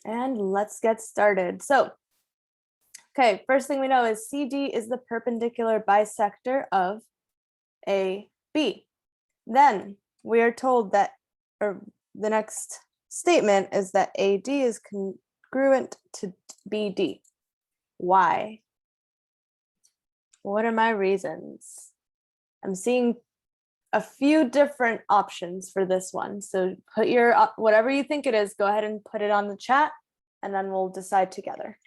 And let's get started. So, okay, first thing we know is CD is the perpendicular bisector of AB. Then we are told that, or the next statement is that AD is congruent to BD. Why? What are my reasons? I'm seeing a few different options for this one. So put your, whatever you think it is, go ahead and put it on the chat, and then we'll decide together.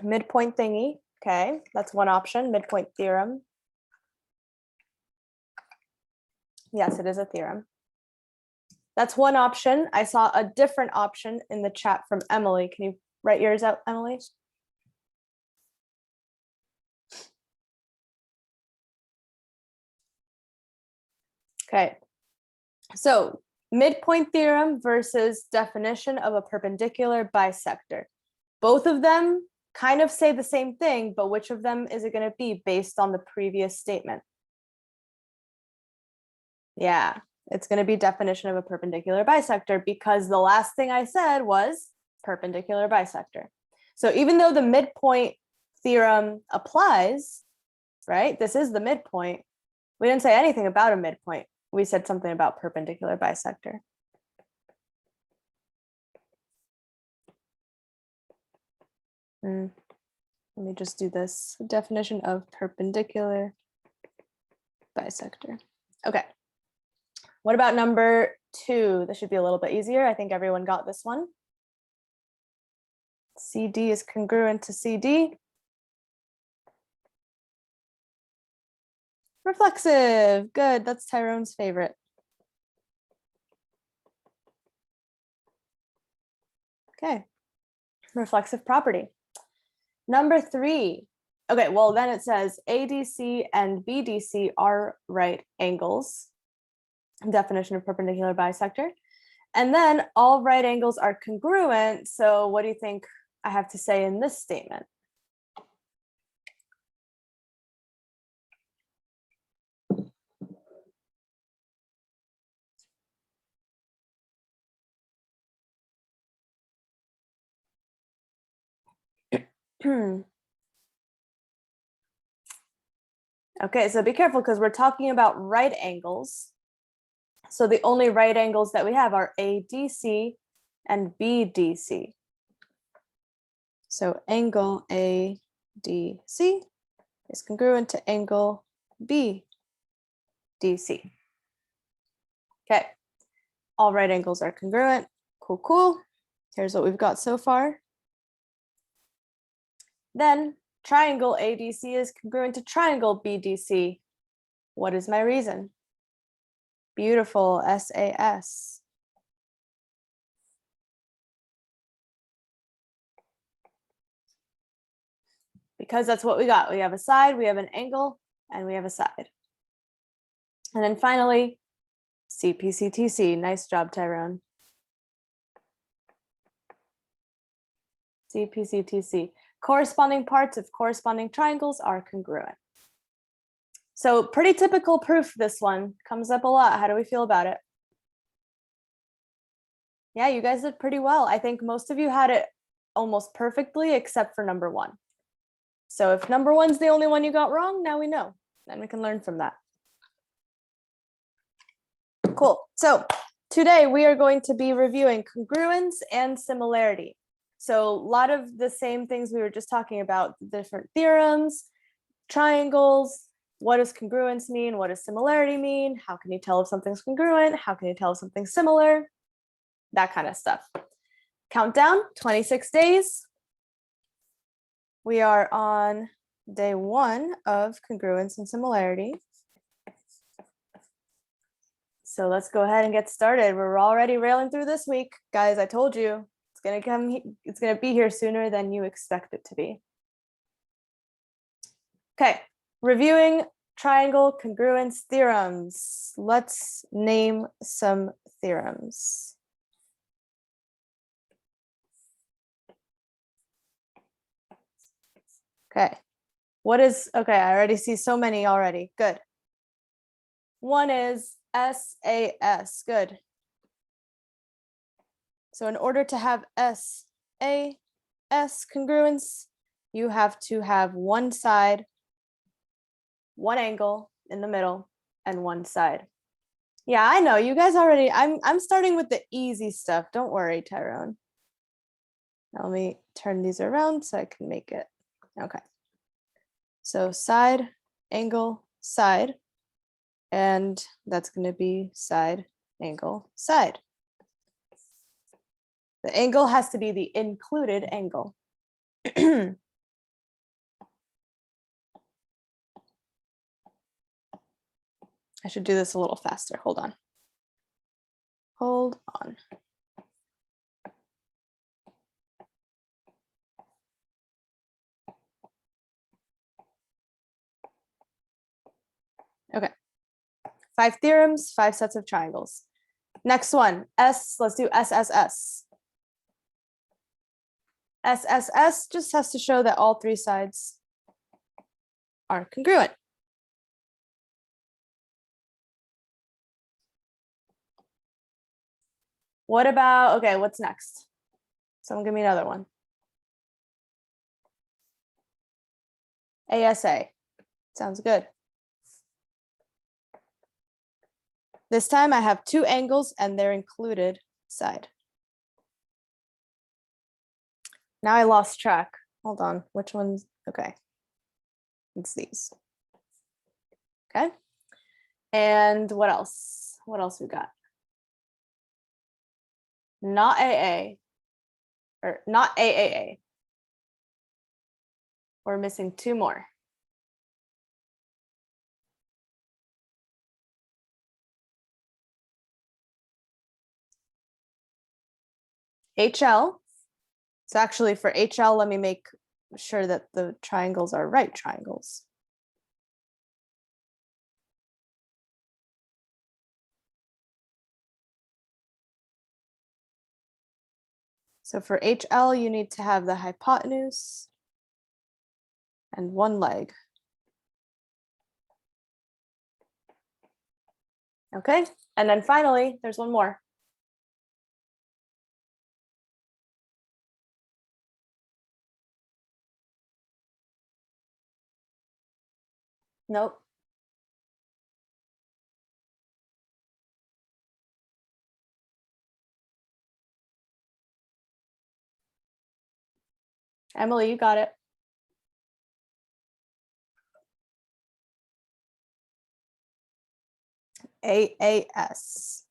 Midpoint thingy, okay, that's one option, midpoint theorem. Yes, it is a theorem. That's one option. I saw a different option in the chat from Emily. Can you write yours out, Emily? Okay, so midpoint theorem versus definition of a perpendicular bisector. Both of them kind of say the same thing, but which of them is it going to be based on the previous statement? Yeah, it's going to be definition of a perpendicular bisector, because the last thing I said was perpendicular bisector. So even though the midpoint theorem applies, right? This is the midpoint. We didn't say anything about a midpoint. We said something about perpendicular bisector. Let me just do this definition of perpendicular bisector. Okay. What about number 2? This should be a little bit easier. I think everyone got this one. CD is congruent to CD. Reflexive. Good. That's Tyrone's favorite. Okay. Reflexive property. Number 3. Okay, well, then it says ADC and BDC are right angles. Definition of perpendicular bisector. And then all right angles are congruent. So what do you think I have to say in this statement? Okay, so be careful because we're talking about right angles. So the only right angles that we have are ADC and BDC. So angle ADC is congruent to angle BDC. Okay, all right angles are congruent. Cool, cool. Here's what we've got so far. Then triangle ADC is congruent to triangle BDC. What is my reason? Beautiful, SAS. Because that's what we got. We have a side, we have an angle, and we have a side. And then finally, CPCTC. Nice job, Tyrone. CPCTC. Corresponding parts of corresponding triangles are congruent. So pretty typical proof, this one. Comes up a lot. How do we feel about it? Yeah, you guys did pretty well. I think most of you had it almost perfectly except for number 1. So if number 1's the only one you got wrong, now we know. Then we can learn from that. Cool. So today we are going to be reviewing congruence and similarity. So a lot of the same things we were just talking about, the different theorems, triangles, what does congruence mean? What does similarity mean? How can you tell if something's congruent? How can you tell if something's similar? That kind of stuff. Countdown, 26 days. We are on day 1 of congruence and similarity. So let's go ahead and get started. We're already railing through this week. Guys, I told you, it's gonna be here sooner than you expect it to be. Okay, reviewing triangle congruence theorems. Let's name some theorems. Okay, okay, I already see so many already, good. One is SAS. Good. So in order to have SAS congruence, you have to have one side, one angle in the middle, and one side. Yeah, I know. You guys already, I'm starting with the easy stuff. Don't worry, Tyrone. Now let me turn these around so I can make it. Okay. So side, angle, side. And that's going to be side, angle, side. The angle has to be the included angle. I should do this a little faster. Hold on. Hold on. Okay. 5 theorems, 5 sets of triangles. Next one, let's do SSS. SSS just has to show that all 3 sides are congruent. What about, okay, what's next? Someone give me another one. ASA. Sounds good. This time I have 2 angles and their included side. Now I lost track. Hold on, which ones? Okay. It's these. Okay. And what else? What else we got? Not AA, or not AAA. We're missing 2 more. HL. So actually for HL, let me make sure that the triangles are right triangles. So for HL, you need to have the hypotenuse and 1 leg. Okay, and then finally, there's 1 more. Nope. Emily, you got it. AAS.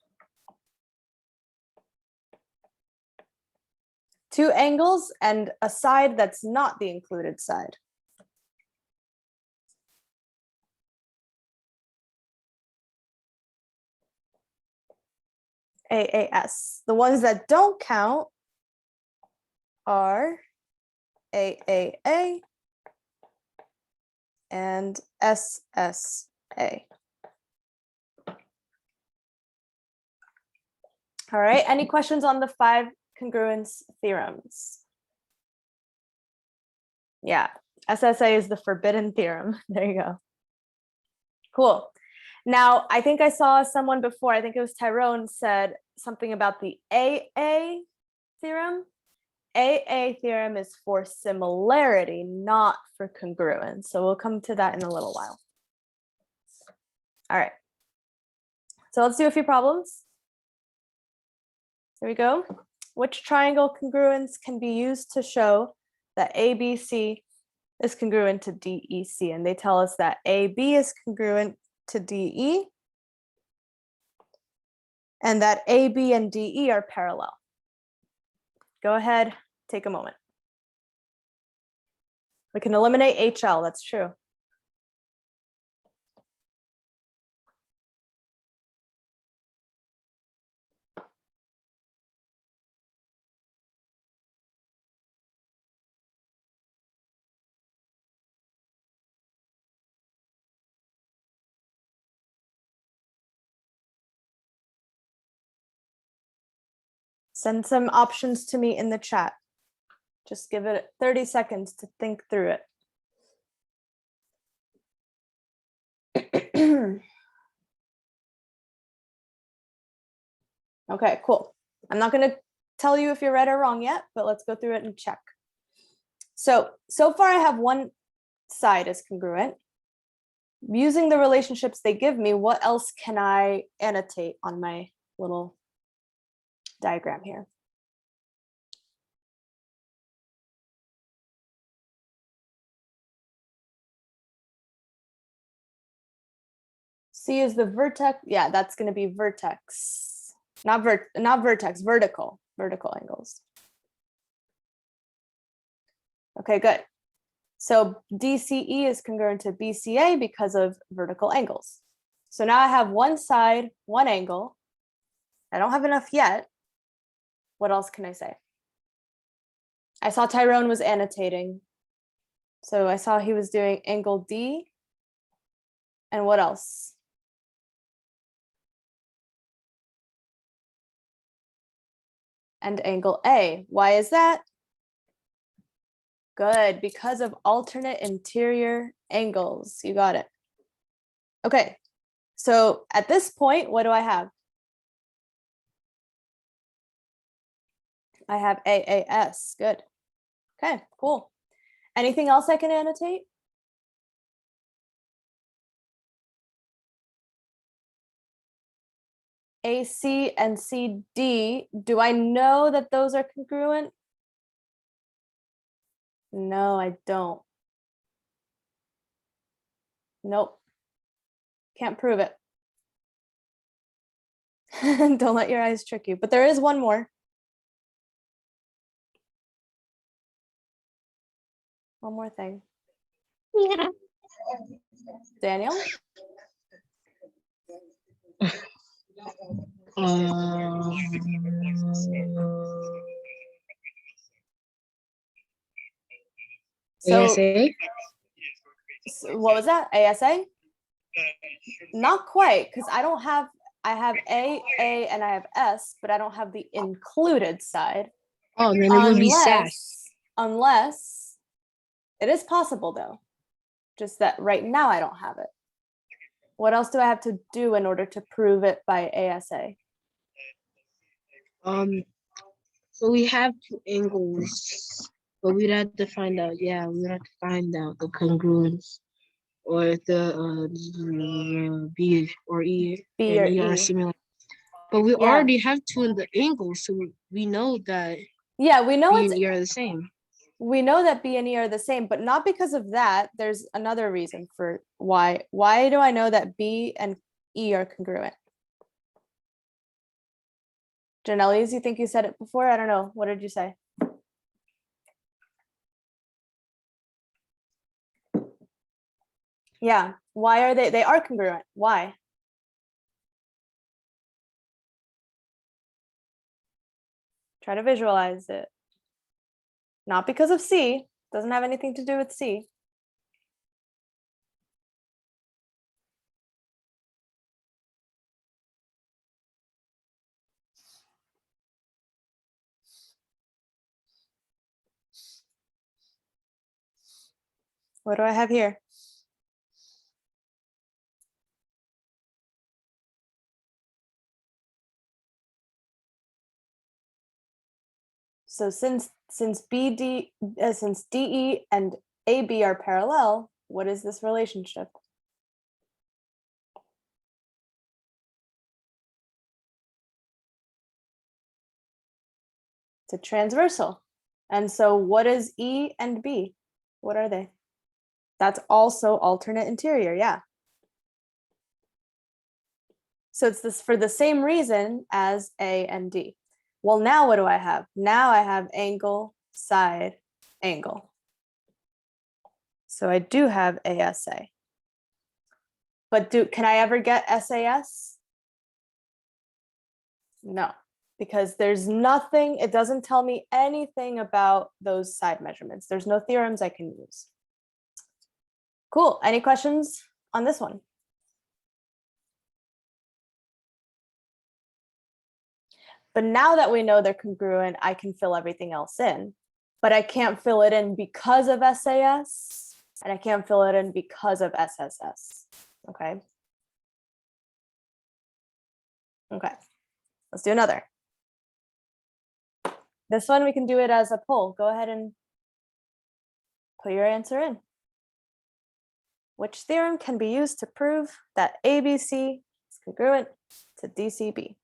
2 angles and a side that's not the included side. AAS. The ones that don't count are AAA and SSA. All right, any questions on the 5 congruence theorems? Yeah, SSA is the forbidden theorem. There you go. Cool. Now, I think I saw someone before, I think it was Tyrone, said something about the AA theorem. AA theorem is for similarity, not for congruence. So we'll come to that in a little while. All right. So let's do a few problems. Here we go. Which triangle congruence can be used to show that ABC is congruent to DEC? And they tell us that AB is congruent to DE and that AB and DE are parallel. Go ahead, take a moment. We can eliminate HL, that's true. Send some options to me in the chat. Just give it 30 seconds to think through it. Okay, cool. I'm not going to tell you if you're right or wrong yet, but let's go through it and check. So far I have one side is congruent. Using the relationships they give me, what else can I annotate on my little diagram here? C is the vertex. Yeah, that's going to be vertex, not vertex, vertical angles. Okay, good. So DCE is congruent to BCA because of vertical angles. So now I have one side, one angle. I don't have enough yet. What else can I say? I saw Tyrone was annotating. So I saw he was doing angle D. And what else? And angle A. Why is that? Good, because of alternate interior angles. You got it. Okay, so at this point, what do I have? I have AAS. Good. Okay, cool. Anything else I can annotate? AC and CD, do I know that those are congruent? No, I don't. Nope. Can't prove it. Don't let your eyes trick you. But there is one more. One more thing. Yeah. Daniel? So, ASA? so what was that? ASA? Not quite, because I have A, and I have S, but I don't have the included side. Oh, then it would be SAS. Unless it is possible though. Just that right now I don't have it. What else do I have to do in order to prove it by ASA? So we have two angles, but we'd have to find out. Yeah, we'd have to find out the congruence, or the B or E B and or E are E. similar. But we already have two in the angles, so we know that. Yeah, we know B and E are the same. We know that B and E are the same, but not because of that. There's another reason for why. Why do I know that B and E are congruent? Janelle's, you think you said it before? I don't know. What did you say? Yeah. Why are they? They are congruent. Why? Try to visualize it. Not because of C. Doesn't have anything to do with C. What do I have here? So since DE and AB are parallel, what is this relationship? It's a transversal. And so what is E and B? What are they? That's also alternate interior, yeah. So it's this for the same reason as A and D. Well, now what do I have? Now I have angle, side, angle. So I do have ASA. But can I ever get SAS? No, because there's nothing, it doesn't tell me anything about those side measurements. There's no theorems I can use. Cool. Any questions on this one? But now that we know they're congruent, I can fill everything else in. But I can't fill it in because of SAS, and I can't fill it in because of SSS. Okay. Okay. Let's do another. This one, we can do it as a poll. Go ahead and put your answer in. Which theorem can be used to prove that ABC is congruent to DCB?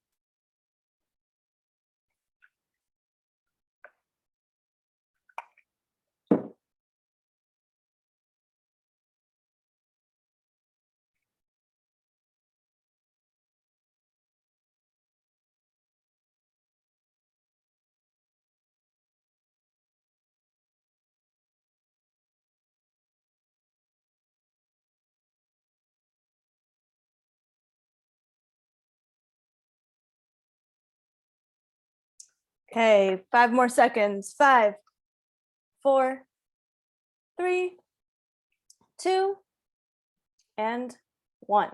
Okay, 5 more seconds. 5, 4, 3, 2, and 1.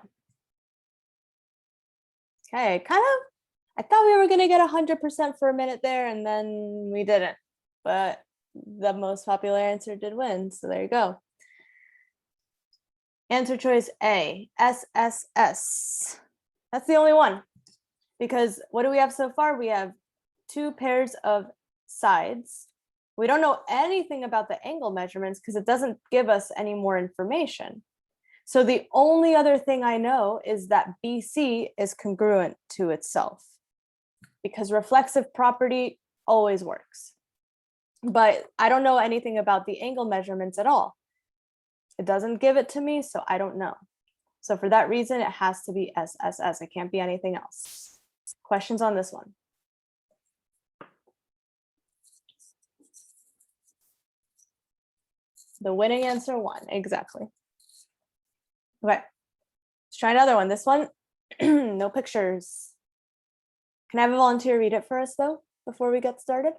Okay, I thought we were gonna get 100% for a minute there, and then we didn't. But the most popular answer did win, so there you go. Answer choice A, SSS. That's the only one. Because what do we have so far? We have 2 pairs of sides. We don't know anything about the angle measurements because it doesn't give us any more information. So the only other thing I know is that BC is congruent to itself because reflexive property always works. But I don't know anything about the angle measurements at all. It doesn't give it to me, so I don't know. So for that reason, it has to be SSS. It can't be anything else. Questions on this one? The winning answer won, exactly. Okay, let's try another one. This one, no pictures. Can I have a volunteer read it for us though, before we get started?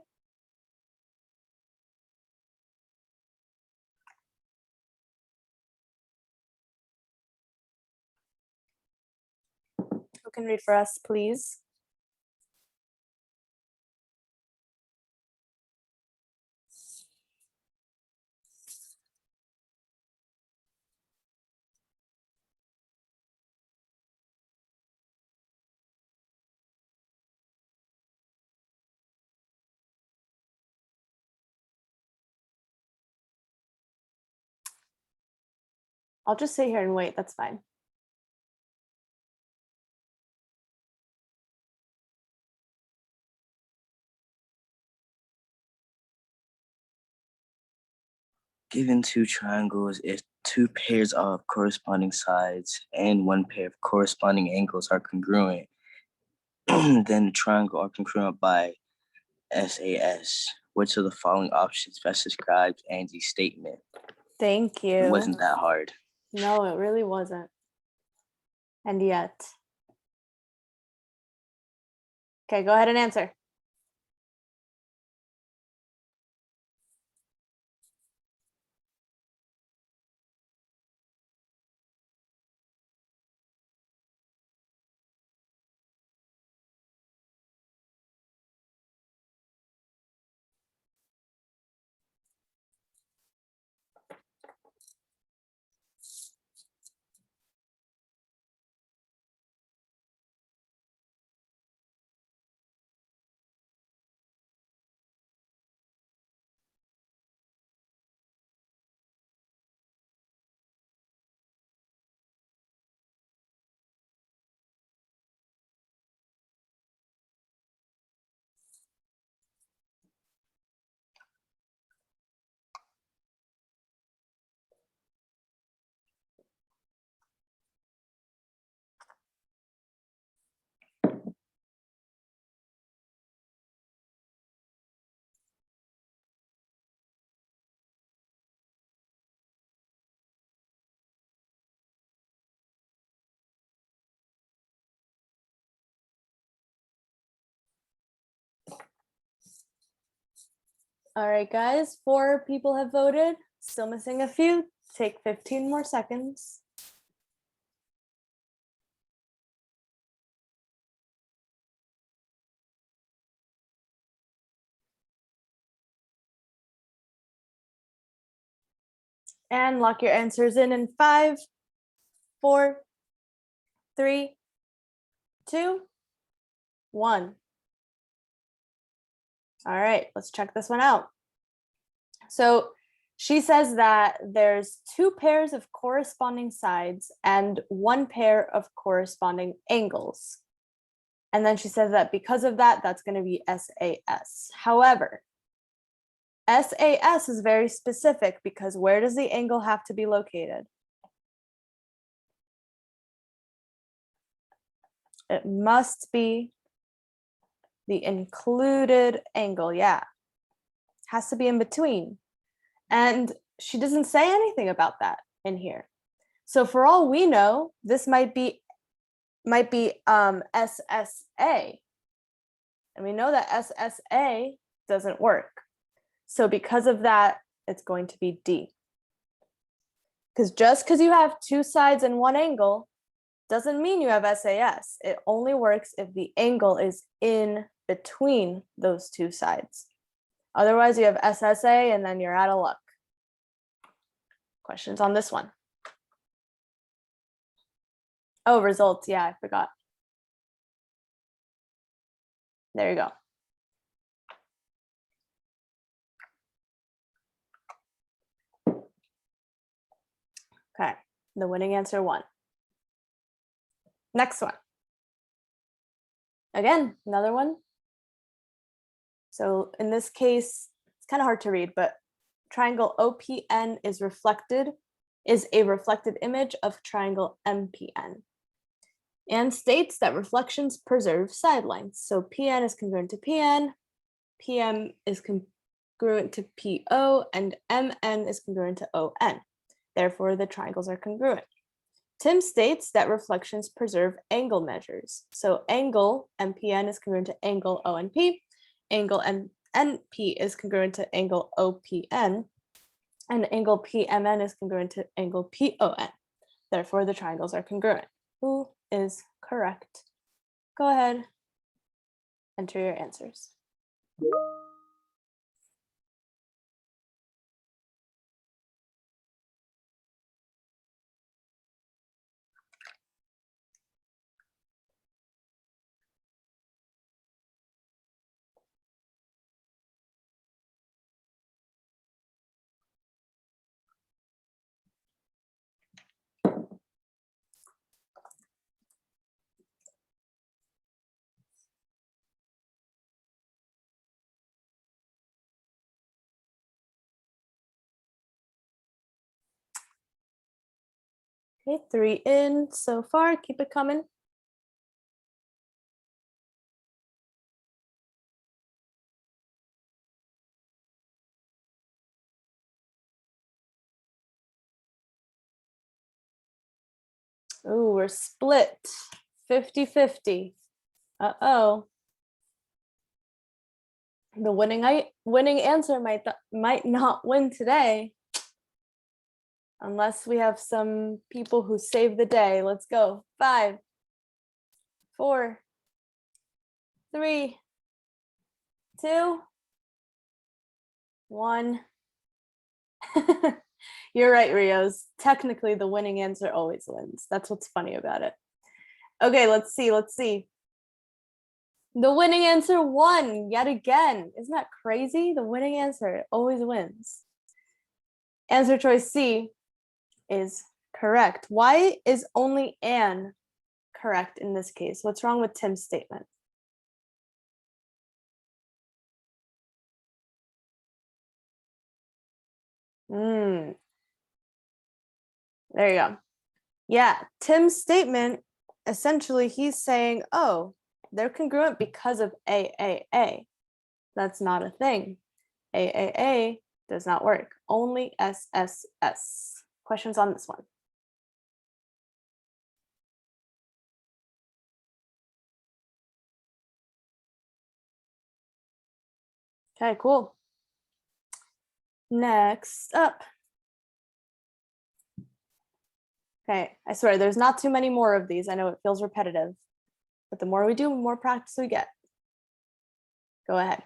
Who can read for us, please? I'll just sit here and wait, that's fine. Given 2 triangles, if 2 pairs of corresponding sides and 1 pair of corresponding angles are congruent, then the triangle are congruent by SAS. Which of the following options best describes Angie's statement? Thank you. It wasn't that hard. No, it really wasn't. And yet. Okay, go ahead and answer. All right, guys, 4 people have voted. Still missing a few. Take 15 more seconds. And lock your answers in 5, 4, 3, 2, 1. All right, let's check this one out. So she says that there's 2 pairs of corresponding sides and 1 pair of corresponding angles. And then she says that because of that, that's going to be SAS. However, SAS is very specific because where does the angle have to be located? It must be the included angle. Yeah, has to be in between. And she doesn't say anything about that in here. So for all we know, this might be SSA. And we know that SSA doesn't work. So because of that, it's going to be D. Because just because you have 2 sides and 1 angle doesn't mean you have SAS. It only works if the angle is in between those 2 sides. Otherwise, you have SSA and then you're out of luck. Questions on this one? Oh, results. Yeah, I forgot. There you go. Okay, the winning answer 1. Next one. Again, another one. So in this case, it's kind of hard to read, but triangle OPN is a reflected image of triangle MPN, and states that reflections preserve sidelines. So PN is congruent to PN, PM is congruent to PO, and MN is congruent to ON. Therefore, the triangles are congruent. Tim states that reflections preserve angle measures. So angle MPN is congruent to angle ONP, angle NP is congruent to angle OPN, and angle PMN is congruent to angle PON. Therefore, the triangles are congruent. Who is correct? Go ahead, enter your answers. Okay, 3 in so far. Keep it coming. Ooh, we're split 50-50. Uh-oh. The winning answer might not win today. Unless we have some people who save the day. Let's go. 5, 4, 3, 2, 1. You're right, Rios. Technically, the winning answer always wins. That's what's funny about it. Okay, let's see. The winning answer won yet again. Isn't that crazy? The winning answer always wins. Answer choice C is correct. Why is only Anne correct in this case? What's wrong with Tim's statement? There you go. Yeah, Tim's statement, essentially he's saying, oh, they're congruent because of AAA. That's not a thing. AAA does not work. Only SSS. Questions on this one? Okay, cool. Next up. Okay, I swear there's not too many more of these. I know it feels repetitive, but the more we do, the more practice we get. Go ahead.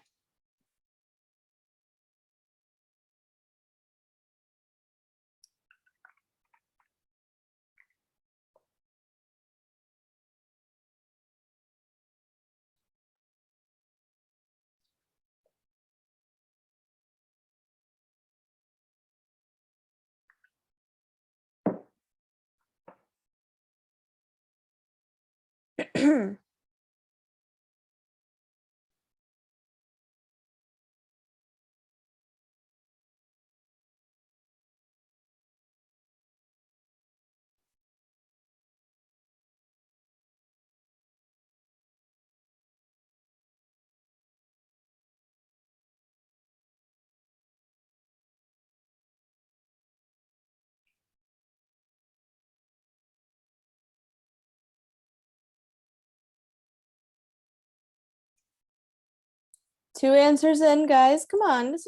2 answers in, guys. Come on, this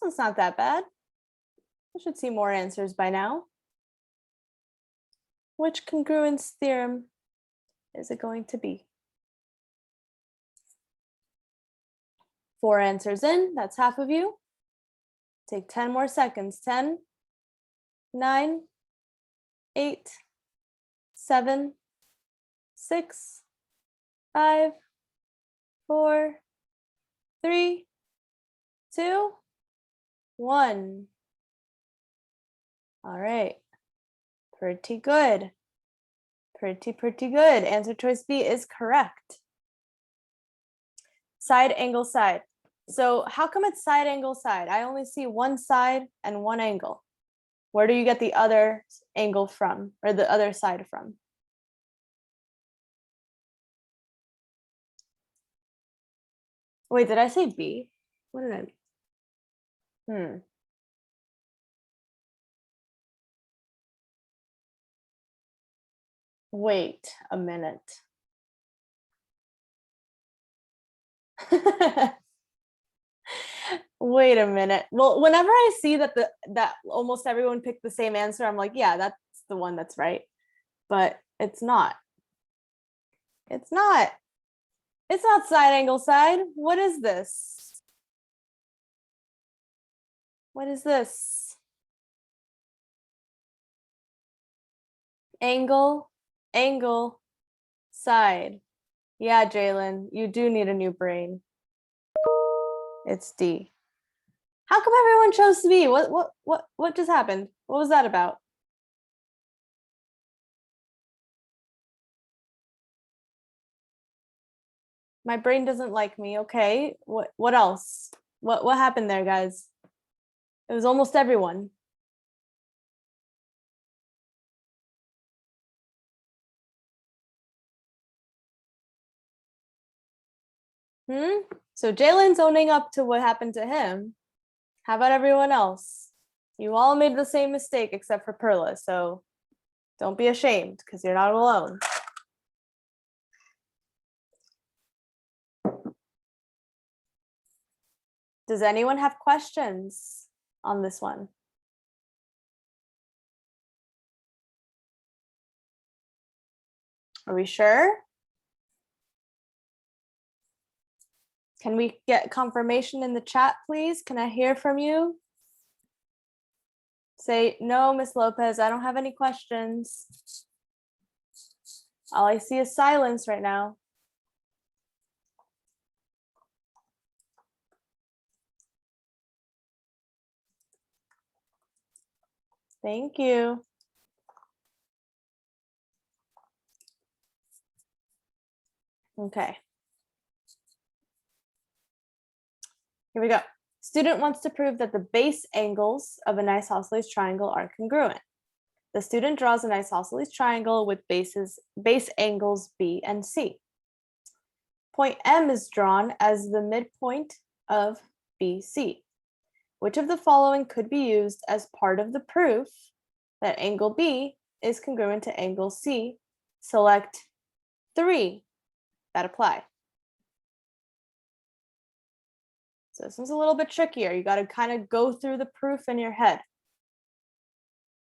one's not that bad. I should see more answers by now. Which congruence theorem is it going to be? 4 answers in, that's half of you. Take 10 more seconds. 10, 9, 8, 7, 6, 5, 4, 3, 2, 1. All right. Pretty good. Pretty good. Answer choice B is correct. Side, angle, side. So how come it's side, angle, side? I only see one side and one angle. Where do you get the other angle from, or the other side from? Wait, did I say B? What did I mean? Wait a minute. Wait a minute. Well, whenever I see that that almost everyone picked the same answer, I'm like, yeah, that's the one that's right. But it's not. It's not. It's not side, angle, side. What is this? What is this? Angle, angle, side. Yeah, Jalen, you do need a new brain. It's D. How come everyone chose B? What just happened? What was that about? My brain doesn't like me. Okay. What else? What happened there, guys? It was almost everyone. So Jalen's owning up to what happened to him. How about everyone else? You all made the same mistake except for Perla, so don't be ashamed because you're not alone. Does anyone have questions on this one? Are we sure? Can we get confirmation in the chat, please? Can I hear from you? Say, no, Miss Lopez, I don't have any questions. All I see is silence right now. Thank you. Okay. Here we go. Student wants to prove that the base angles of an isosceles triangle are congruent. The student draws an isosceles triangle with base angles B and C. Point M is drawn as the midpoint of BC. Which of the following could be used as part of the proof that angle B is congruent to angle C? Select 3 that apply. So this one's a little bit trickier. You got to kind of go through the proof in your head.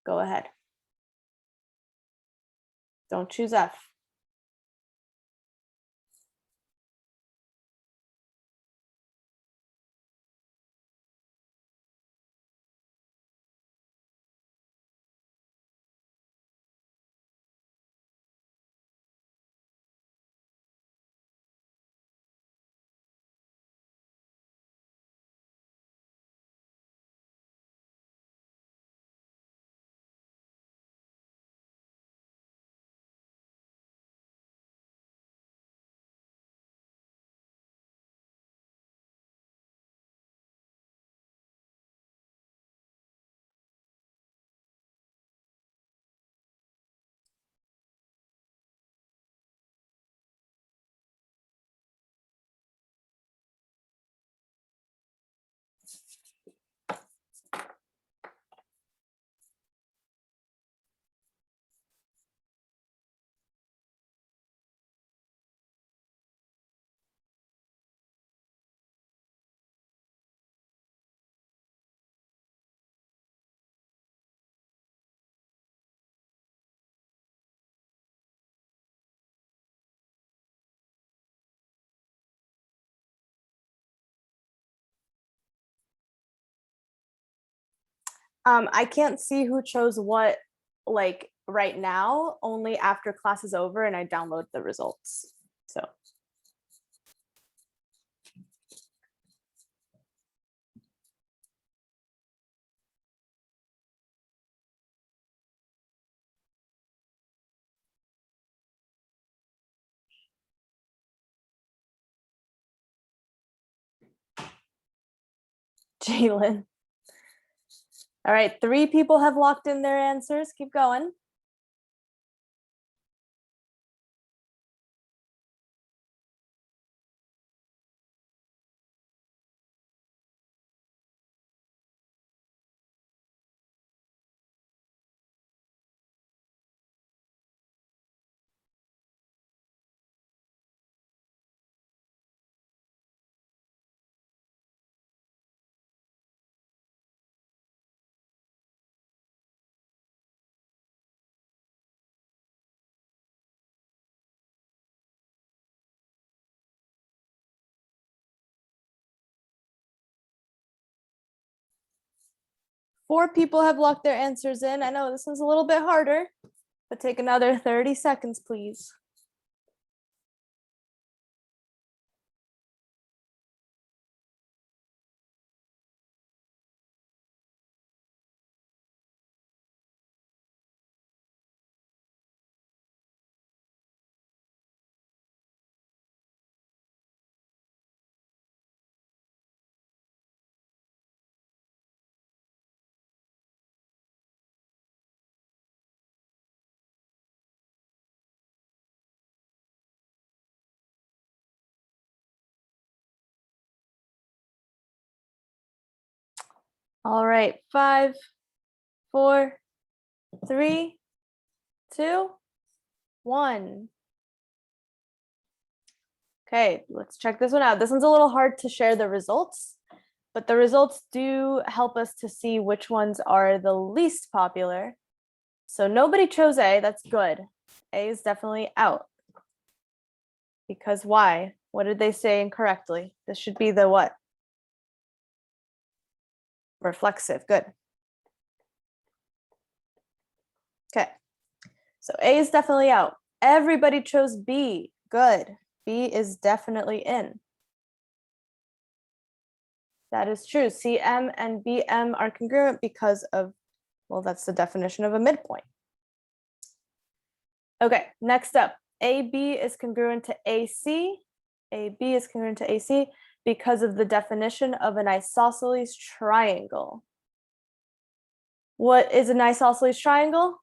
Go ahead. Don't choose F. I can't see who chose what like right now, only after class is over and I download the results. So Jalen. All right, 3 people have locked in their answers. Keep going. Four people have locked their answers in. I know this is a little bit harder, but take another 30 seconds, please. All right, 5, 4, 3, 2, 1. Okay, let's check this one out. This one's a little hard to share the results, but the results do help us to see which ones are the least popular. So nobody chose A, that's good. A is definitely out. Because why? What did they say incorrectly? This should be the what? Reflexive, good. Okay, so A is definitely out. Everybody chose B, good. B is definitely in. That is true. CM and BM are congruent because of, well, that's the definition of a midpoint. Okay, next up, AB is congruent to AC. AB is congruent to AC because of the definition of an isosceles triangle. What is an isosceles triangle?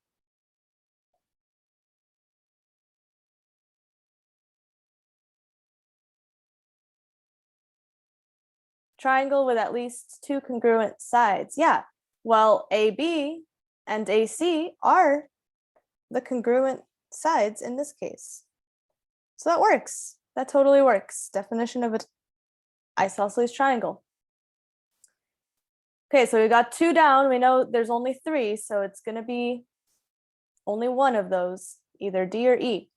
Triangle with at least 2 congruent sides. Yeah, well, AB and AC are the congruent sides in this case. So that works. That totally works. Definition of an isosceles triangle. Okay, so we got 2 down. We know there's only 3, so it's going to be only one of those, either D or E.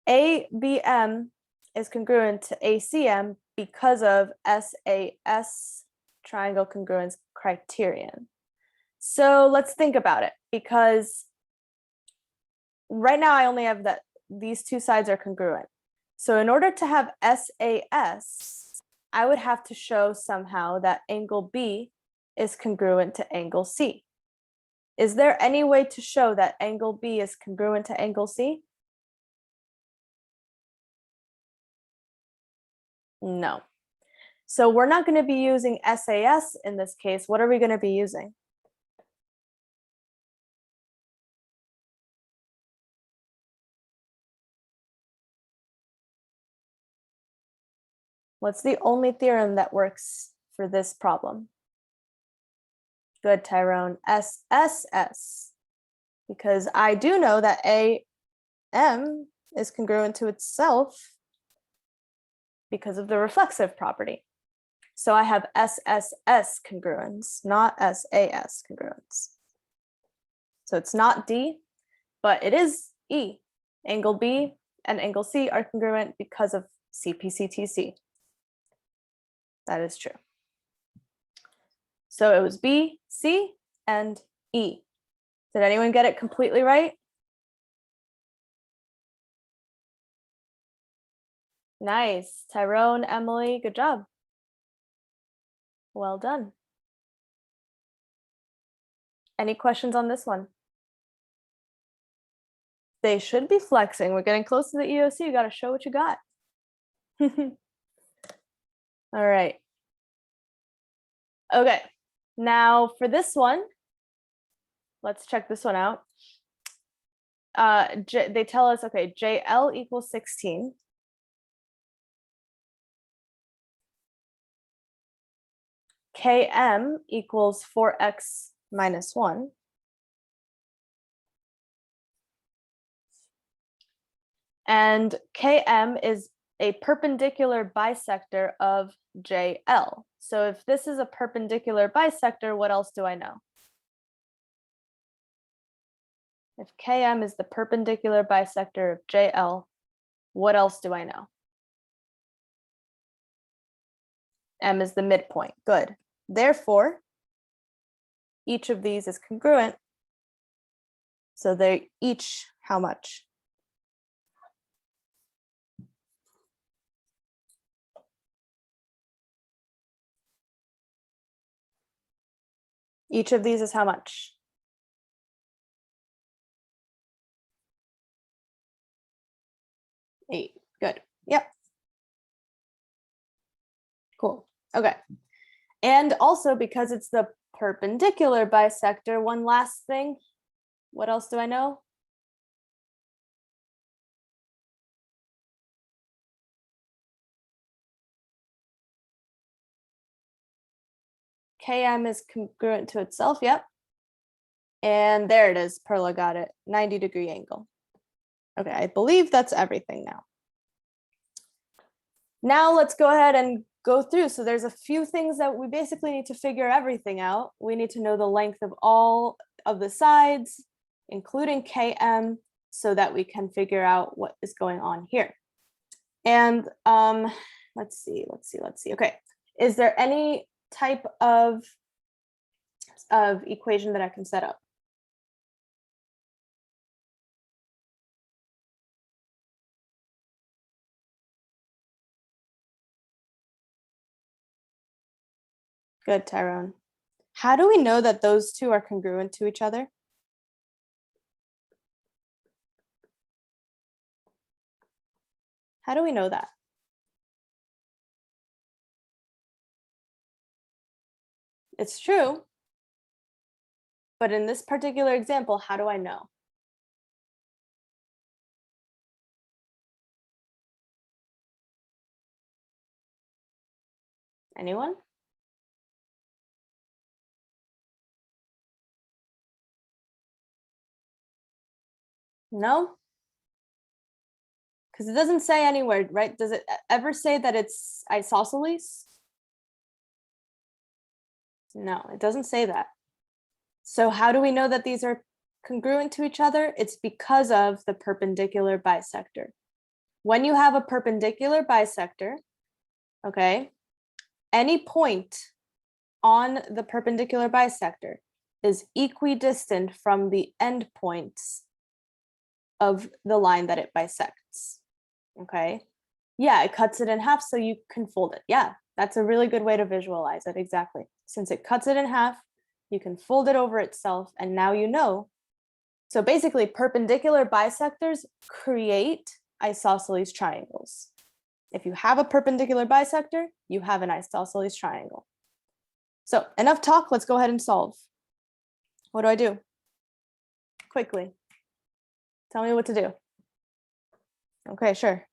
ABM is congruent to ACM because of SAS, triangle congruence criterion. So let's think about it, because right now I only have that these 2 sides are congruent. So in order to have SAS, I would have to show somehow that angle B is congruent to angle C. Is there any way to show that angle B is congruent to angle C? No. So we're not going to be using SAS in this case. What are we going to be using? What's the only theorem that works for this problem? Good, Tyrone. SSS. Because I do know that AM is congruent to itself because of the reflexive property. So I have SSS congruence, not SAS congruence. So it's not D, but it is E. Angle B and angle C are congruent because of CPCTC. That is true. So it was B, C, and E. Did anyone get it completely right? Nice. Tyrone, Emily, good job. Well done. Any questions on this one? They should be flexing. We're getting close to the EOC. You got to show what you got. All right. Okay. Now for this one, let's check this one out. They tell us, okay, JL equals 16. KM equals 4x minus 1. And KM is a perpendicular bisector of JL. So if this is a perpendicular bisector, what else do I know? If KM is the perpendicular bisector of JL, what else do I know? M is the midpoint. Good. Therefore, each of these is congruent. So they're each how much? Each of these is how much? Eight. Good. Yep. Cool. Okay. And also because it's the perpendicular bisector, one last thing. What else do I know? KM is congruent to itself. Yep. And there it is. Perla got it. 90-degree angle. Okay, I believe that's everything now. Now let's go ahead and go through. So there's a few things that we basically need to figure everything out. We need to know the length of all of the sides, including KM, so that we can figure out what is going on here. And let's see. Okay, is there any type of equation that I can set up? Good, Tyrone. How do we know that those two are congruent to each other? How do we know that? It's true. But in this particular example, how do I know? Anyone? No? Because it doesn't say anywhere, right? Does it ever say that it's isosceles? No, it doesn't say that. So how do we know that these are congruent to each other? It's because of the perpendicular bisector. When you have a perpendicular bisector, okay, any point on the perpendicular bisector is equidistant from the endpoints of the line that it bisects. Okay, yeah, it cuts it in half so you can fold it. Yeah, that's a really good way to visualize it. Exactly. Since it cuts it in half, you can fold it over itself, and now you know. So basically, perpendicular bisectors create isosceles triangles. If you have a perpendicular bisector, you have an isosceles triangle. So enough talk, let's go ahead and solve. What do I do? Quickly. Tell me what to do. Okay, sure.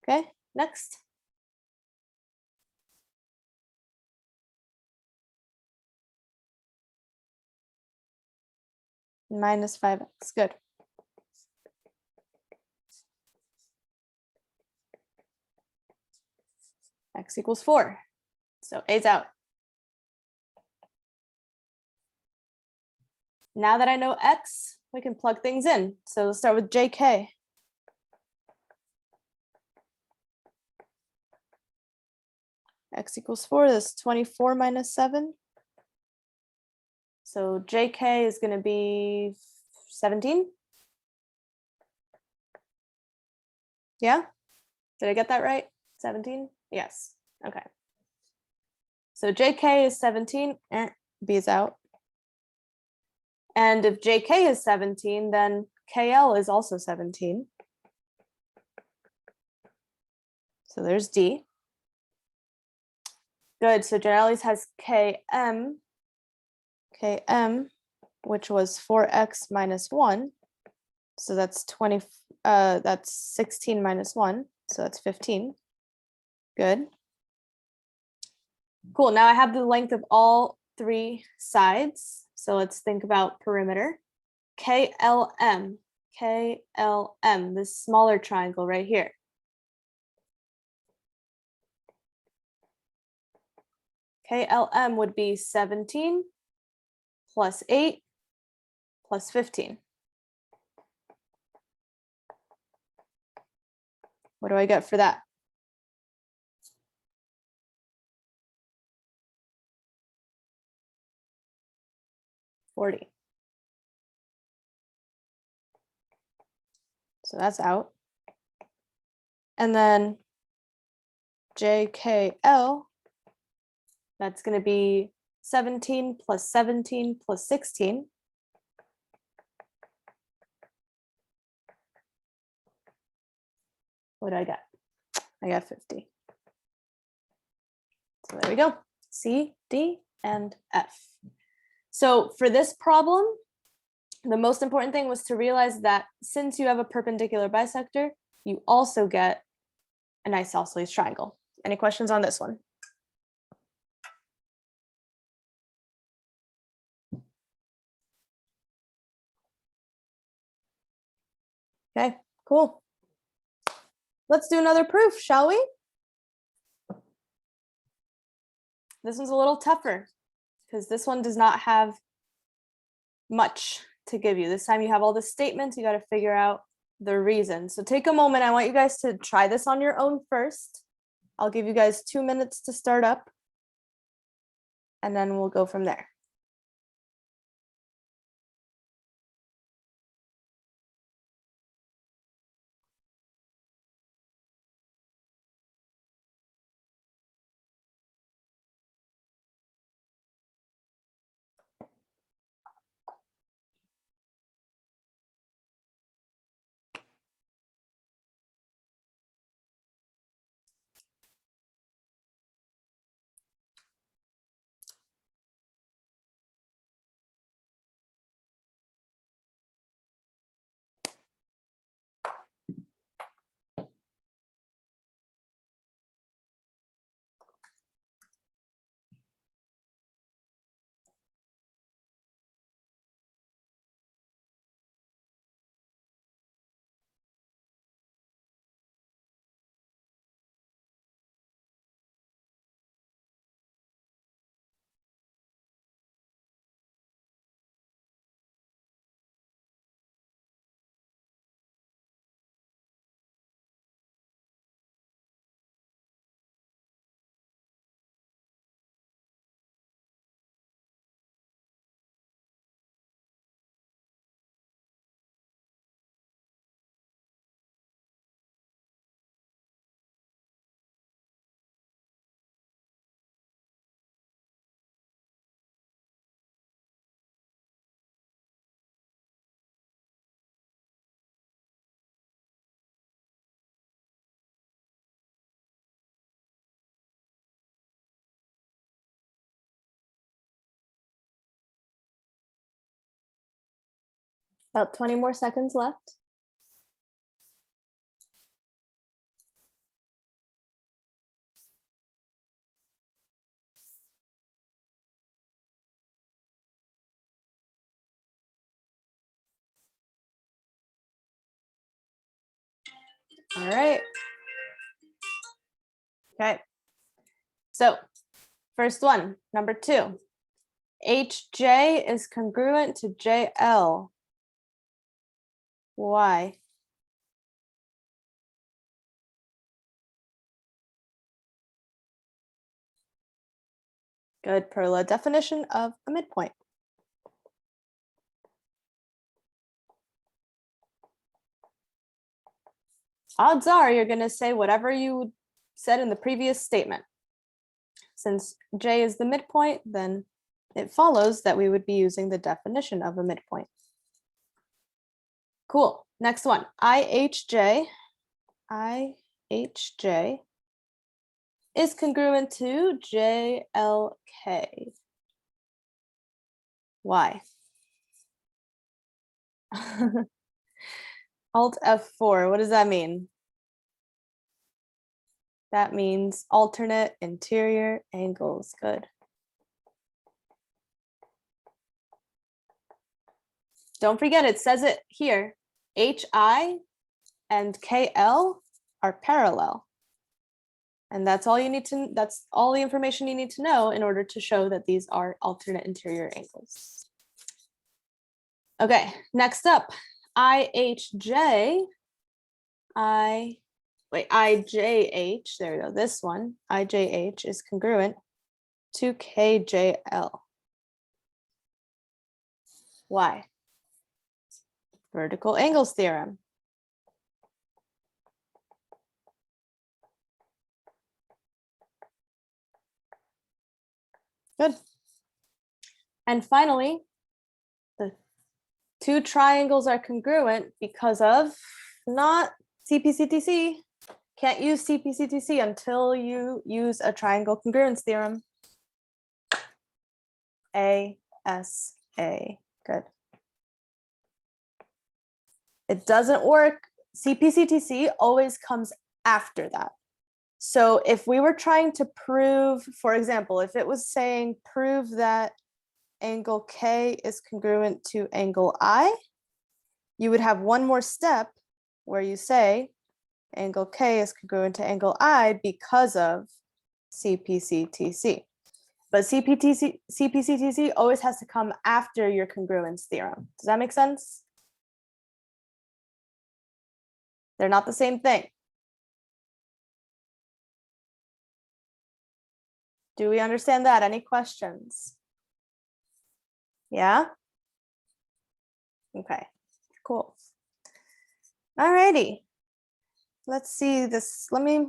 Okay, next. Minus 5x, good. X equals 4. So A's out. Now that I know X, we can plug things in. So let's start with JK. X equals 4, that's 24 minus 7. So JK is going to be 17. Yeah? Did I get that right? 17? Yes. Okay. So JK is 17, B is out. And if JK is 17, then KL is also 17. So there's D. Good, so Janelle's has KM, which was 4x minus 1. So that's 20, that's 16 minus 1, so that's 15. Good. Cool, now I have the length of all 3 sides. So let's think about perimeter. KLM, this smaller triangle right here. KLM would be 17 plus 8 plus 15. What do I get for that? $40. So that's out. And then JKL, that's going to be 17 plus 17 plus 16. What do I get? I got 50. So there we go. C, D, and F. So for this problem, the most important thing was to realize that since you have a perpendicular bisector, you also get an isosceles triangle. Any questions on this one? Okay, cool. Let's do another proof, shall we? This one's a little tougher because this one does not have much to give you. This time you have all the statements, you got to figure out the reason. So take a moment. I want you guys to try this on your own first. I'll give you guys 2 minutes to start up, and then we'll go from there. About 20 more seconds left. All right. Okay. So first one, number 2. HJ is congruent to JL. Why? Good, Perla. Definition of a midpoint. Odds are you're going to say whatever you said in the previous statement. Since J is the midpoint, then it follows that we would be using the definition of a midpoint. Cool. Next one. IHJ is congruent to JLK. Why? Alt F4, what does that mean? That means alternate interior angles. Good. Don't forget, it says it here. HI and KL are parallel. And that's all you need to, that's all the information you need to know in order to show that these are alternate interior angles. Okay, next up, IHJ, IJH, there we go, this one, IJH is congruent to KJL. Why? Vertical angles theorem. Good. And finally, the two triangles are congruent because of not CPCTC. Can't use CPCTC until you use a triangle congruence theorem. ASA. Good. It doesn't work. CPCTC always comes after that. So if we were trying to prove, for example, if it was saying prove that angle K is congruent to angle I, you would have one more step where you say angle K is congruent to angle I because of CPCTC. But CPCTC always has to come after your congruence theorem. Does that make sense? They're not the same thing. Do we understand that? Any questions? Yeah? Okay, cool. All righty. Let's see this. Let me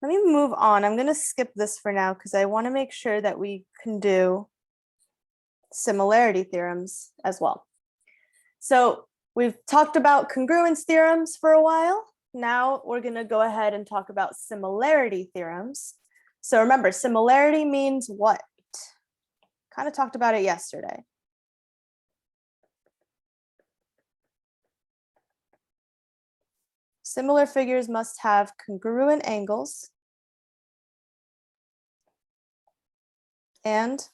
move on. I'm going to skip this for now because I want to make sure that we can do similarity theorems as well. So we've talked about congruence theorems for a while. Now we're going to go ahead and talk about similarity theorems. So remember, similarity means what? Kind of talked about it yesterday. Similar figures must have congruent angles and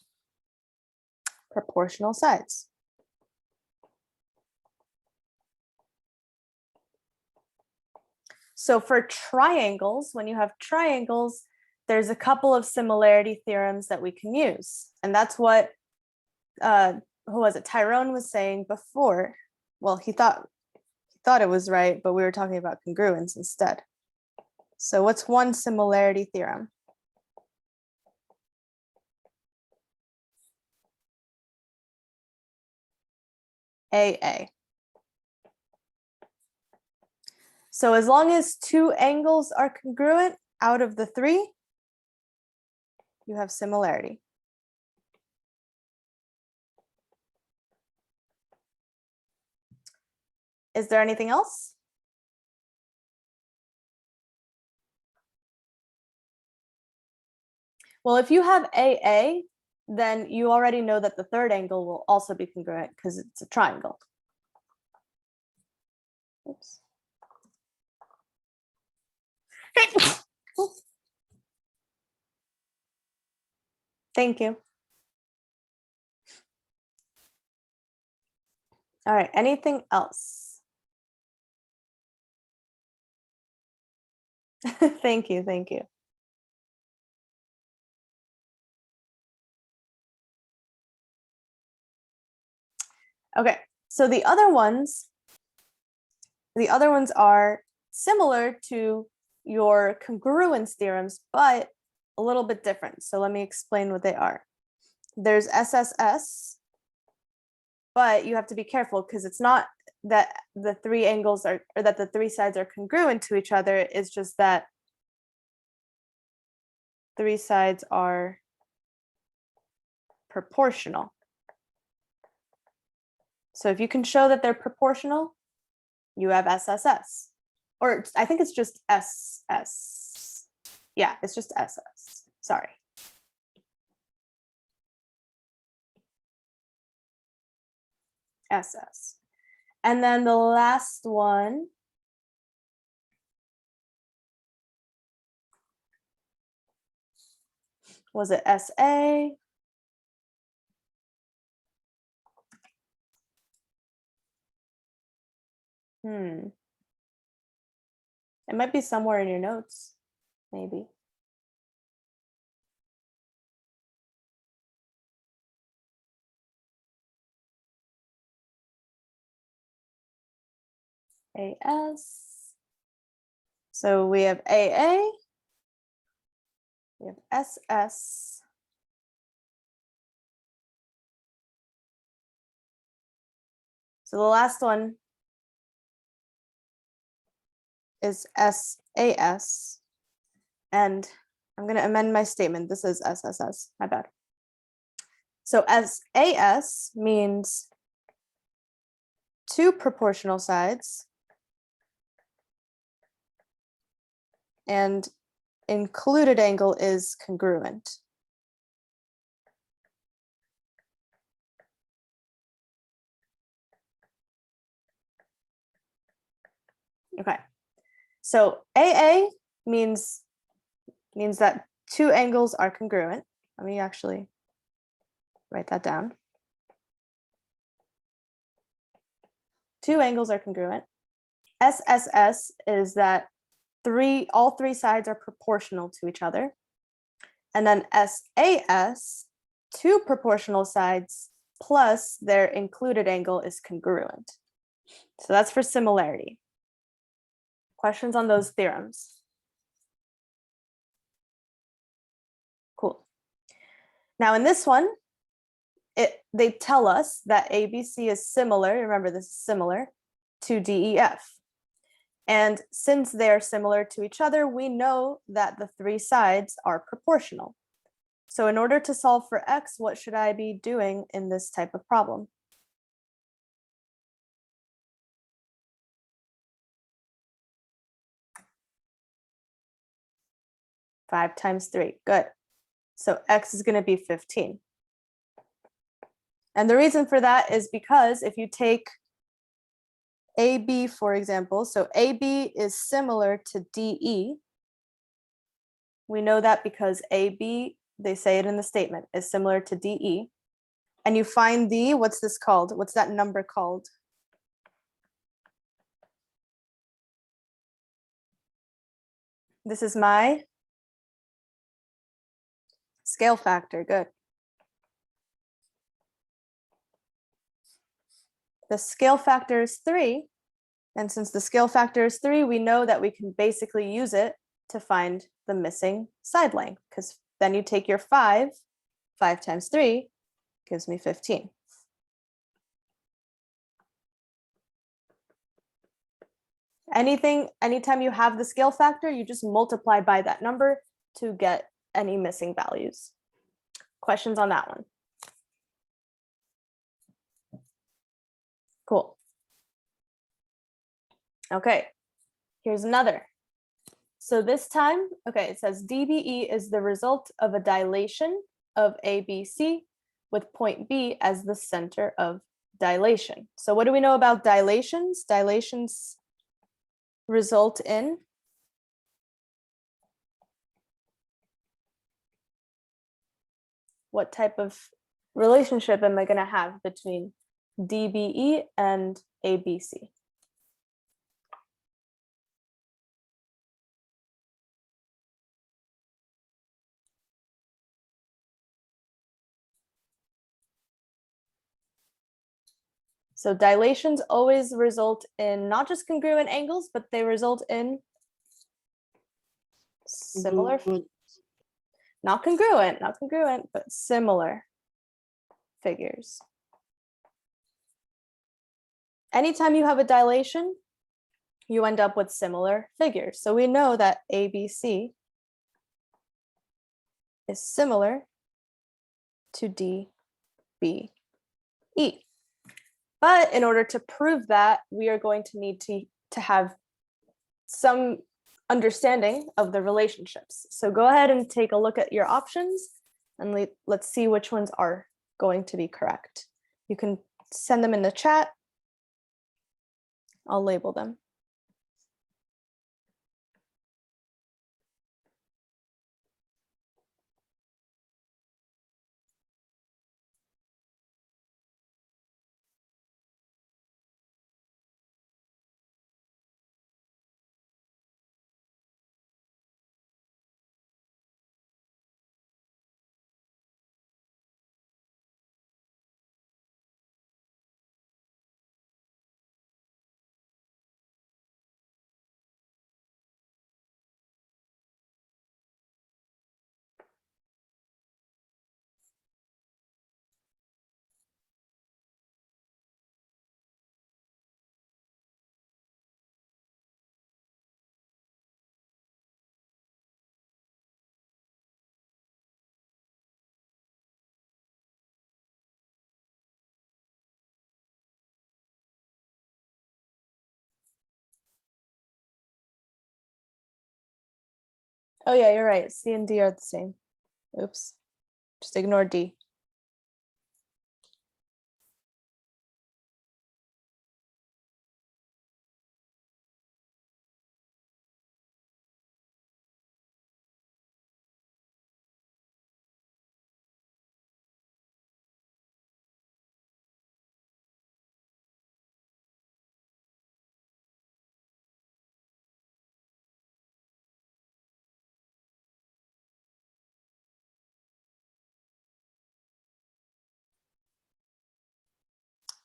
proportional sides. So for triangles, when you have triangles, there's a couple of similarity theorems that we can use. And that's what, who was it? Tyrone was saying before. Well, he thought it was right, but we were talking about congruence instead. So what's one similarity theorem? AA. So as long as two angles are congruent out of the three, you have similarity. Is there anything else? Well, if you have AA, then you already know that the third angle will also be congruent because it's a triangle. Oops. Thank you. All right, anything else? Thank you, thank you. Okay, so the other ones are similar to your congruence theorems, but a little bit different. So let me explain what they are. There's SSS, but you have to be careful because it's not that the three angles are, or that the three sides are congruent to each other. It's just that three sides are proportional. So if you can show that they're proportional, you have SSS. Or I think it's just SS. Yeah, it's just SS. Sorry. SS. And then the last one was it SA? It might be somewhere in your notes, maybe. AS. So we have AA, we have SS, so the last one is SAS, and I'm going to amend my statement. This is SSS, my bad. So SAS means two proportional sides and included angle is congruent. Okay, so AA means that two angles are congruent. Let me actually write that down. Two angles are congruent. SSS is that all three sides are proportional to each other. And then SAS, two proportional sides plus their included angle is congruent. So that's for similarity. Questions on those theorems? Cool. Now in this one, they tell us that ABC is similar, remember this is similar, to DEF. And since they're similar to each other, we know that the three sides are proportional. So in order to solve for X, what should I be doing in this type of problem? Five times 3, good. So X is going to be 15. And the reason for that is because if you take AB, for example, so AB is similar to DE. We know that because AB, they say it in the statement, is similar to DE. And you find the, what's this called? What's that number called? This is my scale factor, good. The scale factor is 3. And since the scale factor is 3, we know that we can basically use it to find the missing side length, because then you take your 5 times 3 gives me 15. Anytime you have the scale factor, you just multiply by that number to get any missing values. Questions on that one? Cool. Okay, here's another. So this time, okay, it says DBE is the result of a dilation of ABC with point B as the center of dilation. So what do we know about dilations? Dilations result in what type of relationship am I going to have between DBE and ABC? So dilations always result in not just congruent angles, but they result in similar. not congruent, but similar figures. Anytime you have a dilation, you end up with similar figures. So we know that ABC is similar to DBE. But in order to prove that, we are going to need to have some understanding of the relationships. So go ahead and take a look at your options and let's see which ones are going to be correct. You can send them in the chat. I'll label them. Oh yeah, you're right. C and D are the same. Oops, just ignore D.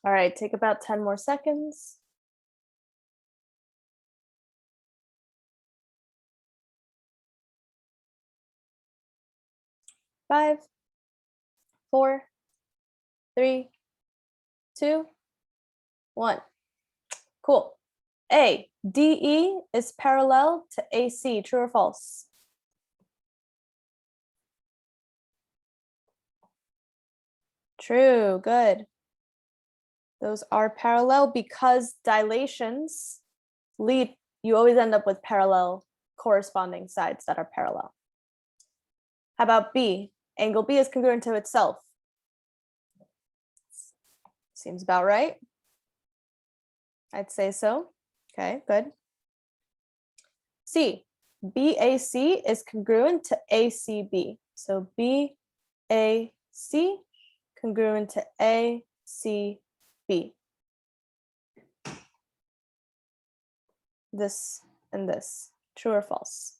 All right, take about 10 more seconds. 5, 4, 3, 2, 1. Cool. A, DE is parallel to AC, true or false? True, good. Those are parallel because dilations lead, you always end up with parallel corresponding sides that are parallel. How about B? Angle B is congruent to itself. Seems about right. I'd say so. Okay, good. C, BAC is congruent to ACB. So BAC congruent to ACB. This and this, true or false?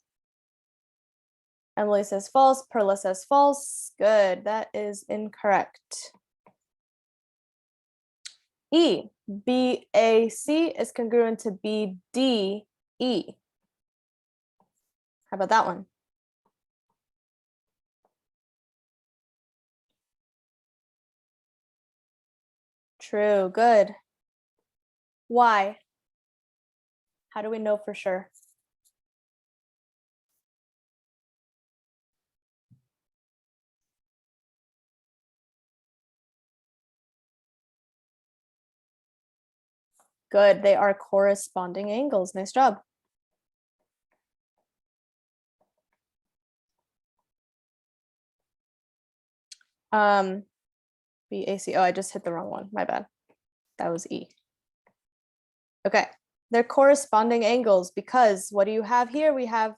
Emily says false, Perla says false. Good, that is incorrect. E, BAC is congruent to BDE. How about that one? True, good. Why? How do we know for sure? Good, they are corresponding angles. Nice job. BAC, oh, I just hit the wrong one, my bad. That was E. Okay, they're corresponding angles because what do you have here? We have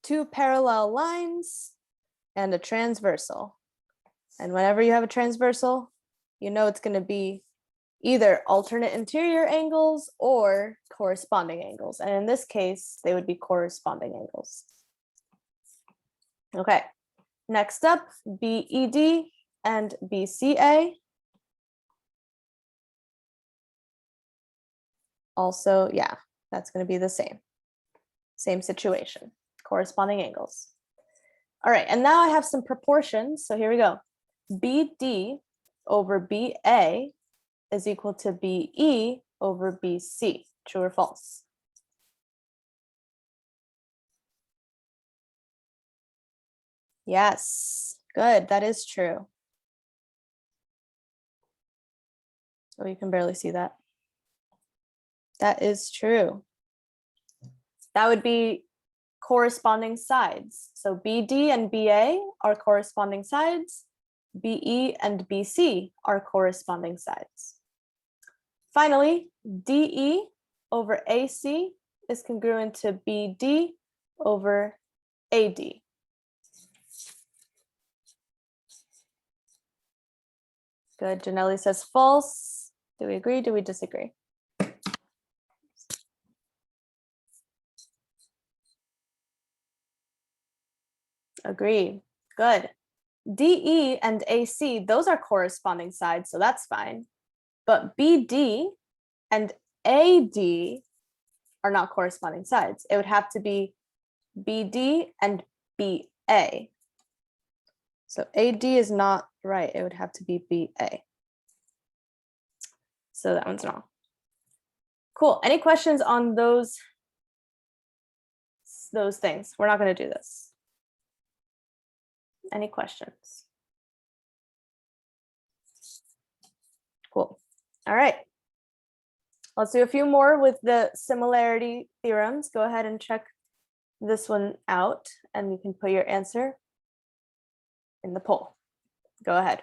two parallel lines and a transversal. And whenever you have a transversal, you know it's going to be either alternate interior angles or corresponding angles. And in this case, they would be corresponding angles. Okay, next up, BED and BCA. Also, yeah, that's going to be the same situation, corresponding angles. All right, and now I have some proportions. So here we go. BD over BA is equal to BE over BC. True or false? Yes, good. That is true. Oh, you can barely see that. That is true. That would be corresponding sides. So BD and BA are corresponding sides. BE and BC are corresponding sides. Finally, DE over AC is congruent to BD over AD. Good. Janelli says false. Do we agree? Do we disagree? Agree. Good. DE and AC, those are corresponding sides, so that's fine. But BD and AD are not corresponding sides. It would have to be BD and BA. So AD is not right. It would have to be BA. So that one's wrong. Cool. Any questions on those things? We're not going to do this. Any questions? Cool. All right. Let's do a few more with the similarity theorems. Go ahead and check this one out, and you can put your answer in the poll. Go ahead.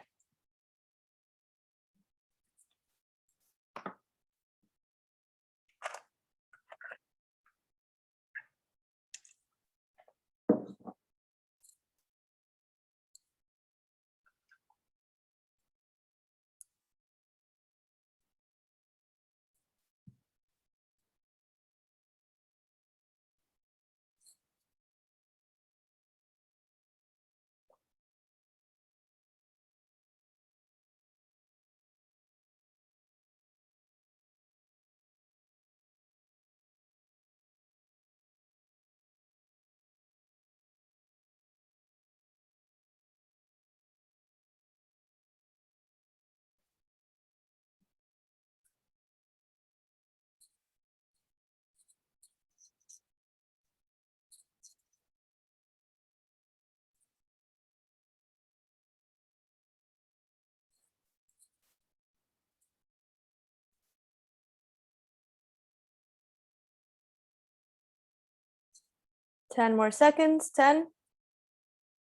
Ten more seconds. 10,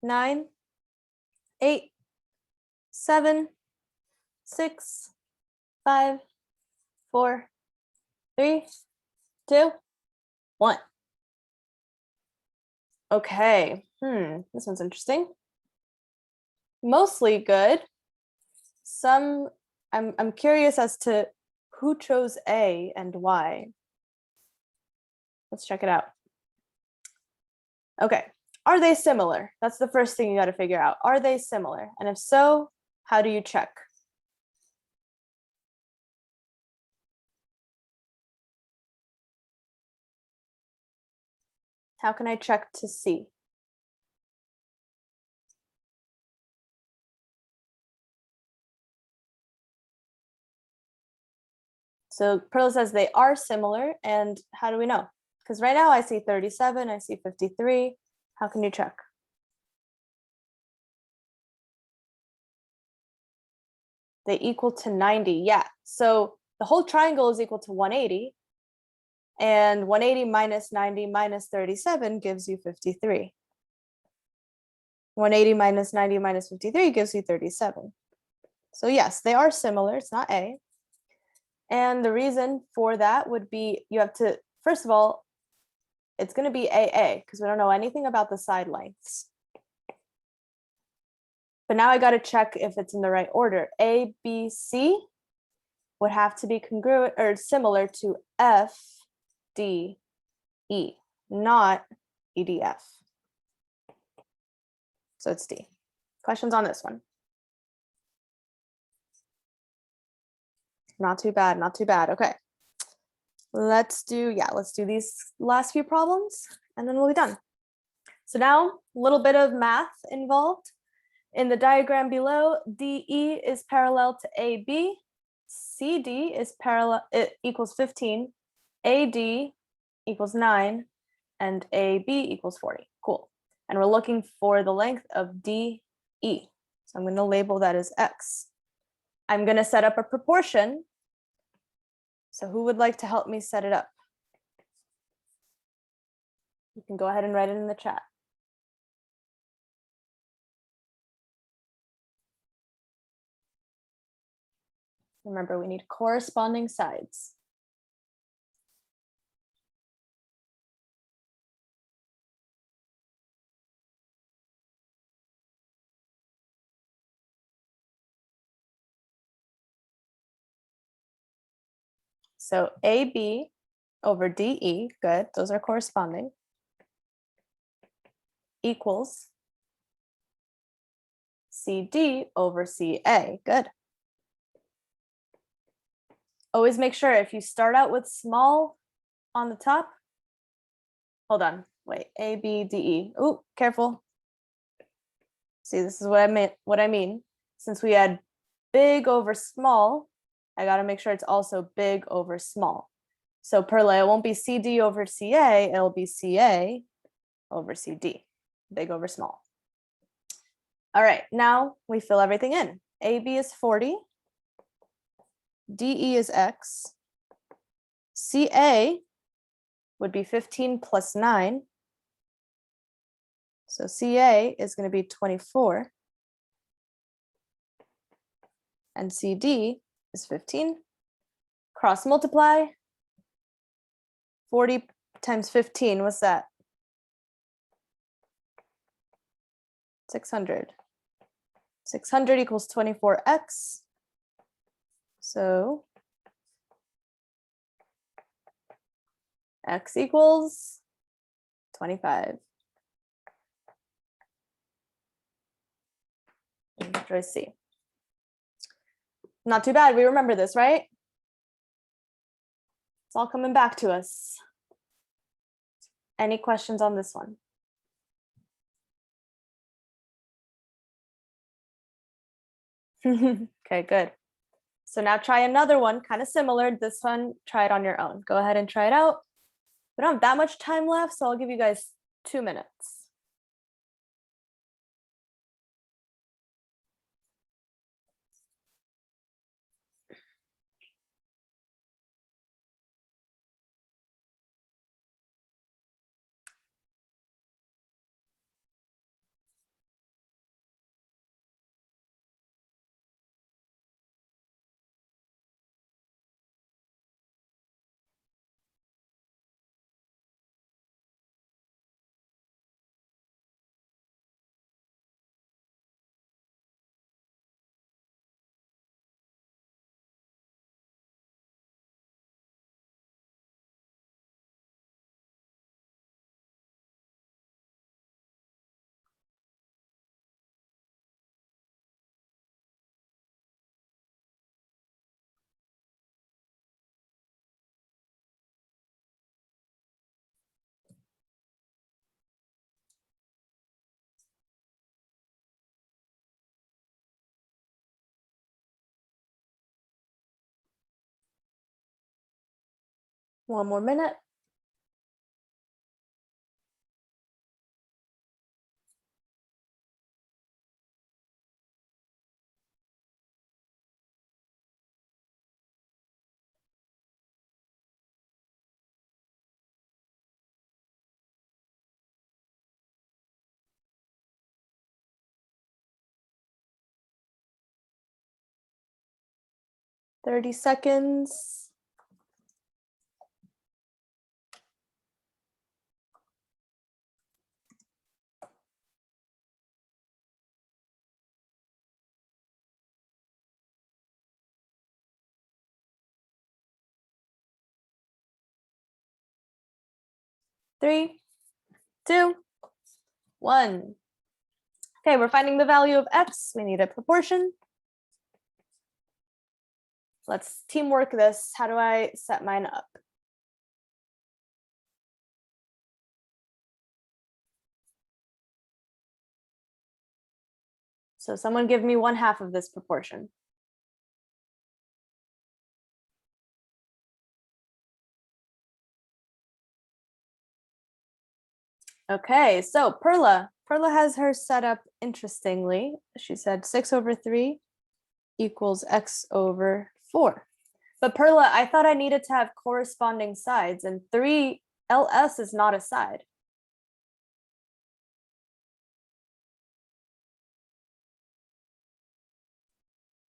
9, 8, 7, 6, 5, 4, 3, 2, 1. Okay. This one's interesting. Mostly good. Some I'm curious as to who chose A and why. Let's check it out. Okay. Are they similar? That's the first thing you got to figure out. Are they similar? And if so, how do you check? How can I check to see? So Pearl says they are similar, and how do we know? Because right now I see 37, I see 53. How can you check? They equal to 90, yeah. So the whole triangle is equal to 180, and 180 minus 90 minus 37 gives you 53. 180 minus 90 minus 53 gives you 37. So yes, they are similar, it's not A. And the reason for that would be you have to, first of all, it's going to be AA because we don't know anything about the side lengths. But now I got to check if it's in the right order. A, B, C would have to be congruent or similar to F, D, E, not EDF. So it's D. Questions on this one? Not too bad, not too bad. Okay. Let's do these last few problems and then we'll be done. So now a little bit of math involved. In the diagram below, DE is parallel to AB, CD is parallel, it equals 15, AD equals 9, and AB equals 40. Cool. And we're looking for the length of DE. So I'm going to label that as X. I'm going to set up a proportion. So who would like to help me set it up? You can go ahead and write it in the chat. Remember, we need corresponding sides. So AB over DE, good, those are corresponding, equals CD over CA, good. Always make sure if you start out with small on the top, hold on, wait, A, B, D, E. Oh, careful. See, this is what I mean. Since we had big over small, I got to make sure it's also big over small. So Perla, it won't be CD over CA, it'll be CA over CD, big over small. All right, now we fill everything in. AB is 40, DE is X, CA would be 15 plus 9. So CA is going to be 24. And CD is 15. Cross multiply. 40 times 15, what's that? 600. 600 equals 24x. So x equals 25. Choice C. Not too bad, we remember this, right? It's all coming back to us. Any questions on this one? Okay, good. So now try another one, kind of similar. This one, try it on your own. Go ahead and try it out. We don't have that much time left, so I'll give you guys 2 minutes. One more minute. Thirty seconds. Three, two, one. Okay, we're finding the value of x. We need a proportion. Let's teamwork this. How do I set mine up? So someone give me 1/2 of this proportion. Okay, so Perla has her set up interestingly. She said 6/3 equals x/4. But Perla, I thought I needed to have corresponding sides, and 3 LS is not a side.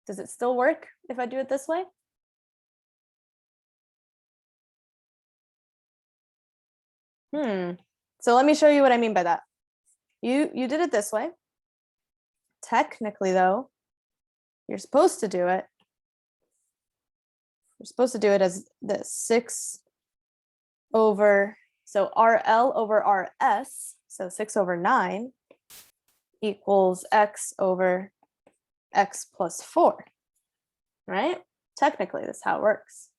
Does it still work if I do it this way? So let me show you what I mean by that. You did it this way. Technically, though, you're supposed to do it. You're supposed to do it as this 6 over, so RL over RS, so 6/9 equals x/x plus 4, right? Technically, that's how it works.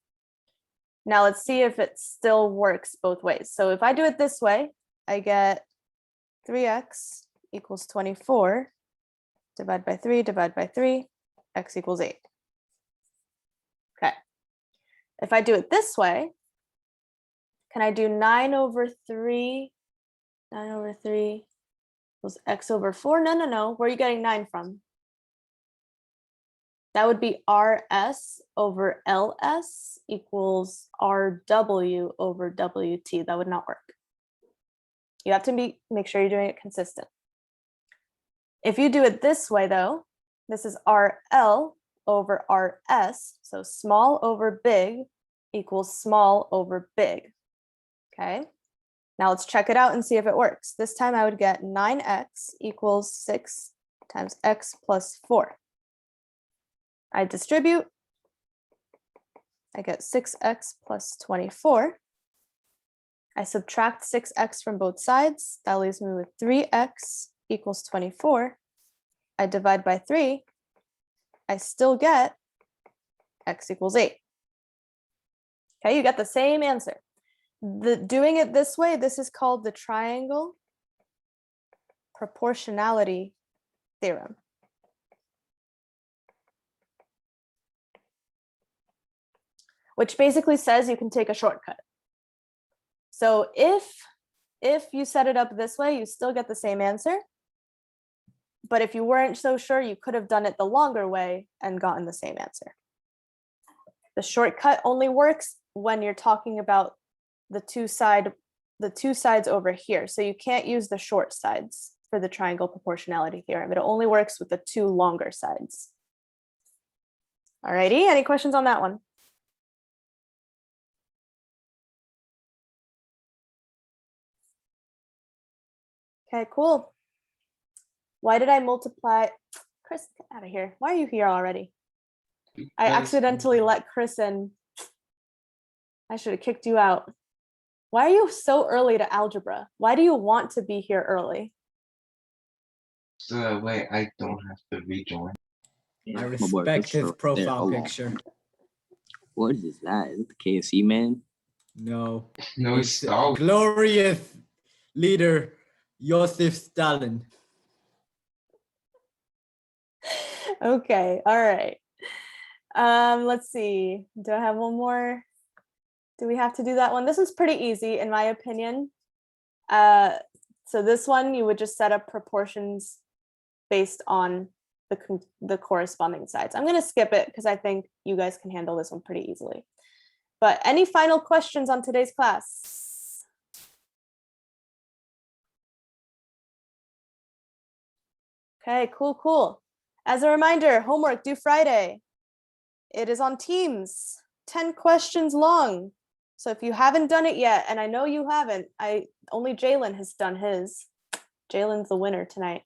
Now let's see if it still works both ways. So if I do it this way, I get 3x equals 24, divide by 3, x equals 8. Okay. If I do it this way, can I do 9/3? 9/3 equals x/4. No. Where are you getting 9 from? That would be RS over LS equals RW over WT. That would not work. You have to make sure you're doing it consistent. If you do it this way, though, this is RL over RS. So small over big equals small over big. Okay. Now let's check it out and see if it works. This time I would get 9x equals 6 times x plus 4. I distribute, I get 6x plus 24. I subtract 6x from both sides. That leaves me with 3x equals 24. I divide by 3. I still get x equals 8. Okay, you get the same answer. Doing it this way, this is called the triangle proportionality theorem. Which basically says you can take a shortcut. So if you set it up this way, you still get the same answer. But if you weren't so sure, you could have done it the longer way and gotten the same answer. The shortcut only works when you're talking about the two sides over here. So you can't use the short sides for the triangle proportionality theorem. It only works with the 2 longer sides. Alrighty, any questions on that one? Okay, cool. Why did I multiply? Chris, get out of here. Why are you here already? I accidentally let Chris in. I should have kicked you out. Why are you so early to algebra? Why do you want to be here early? So wait, I don't have to rejoin. I respect his profile picture. What is that? Is it the KFC man? No. No, It's stop. glorious leader Joseph Stalin. Okay, all right. Let's see. Do I have one more? Do we have to do that one? This is pretty easy in my opinion. So this one you would just set up proportions based on the corresponding sides. I'm going to skip it because I think you guys can handle this one pretty easily. But any final questions on today's class? Okay, cool. As a reminder, homework due Friday. It is on Teams, 10 questions long. So if you haven't done it yet, and I know you haven't, only Jalen has done his. Jalen's the winner tonight.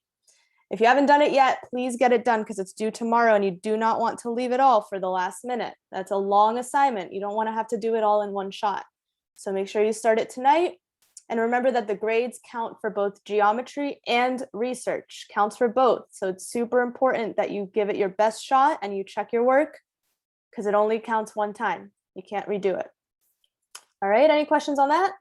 If you haven't done it yet, please get it done because it's due tomorrow and you do not want to leave it all for the last minute. That's a long assignment. You don't want to have to do it all in one shot. So make sure you start it tonight. And remember that the grades count for both geometry and research, counts for both. So it's super important that you give it your best shot and you check your work because it only counts one time. You can't redo it. All right, any questions on that?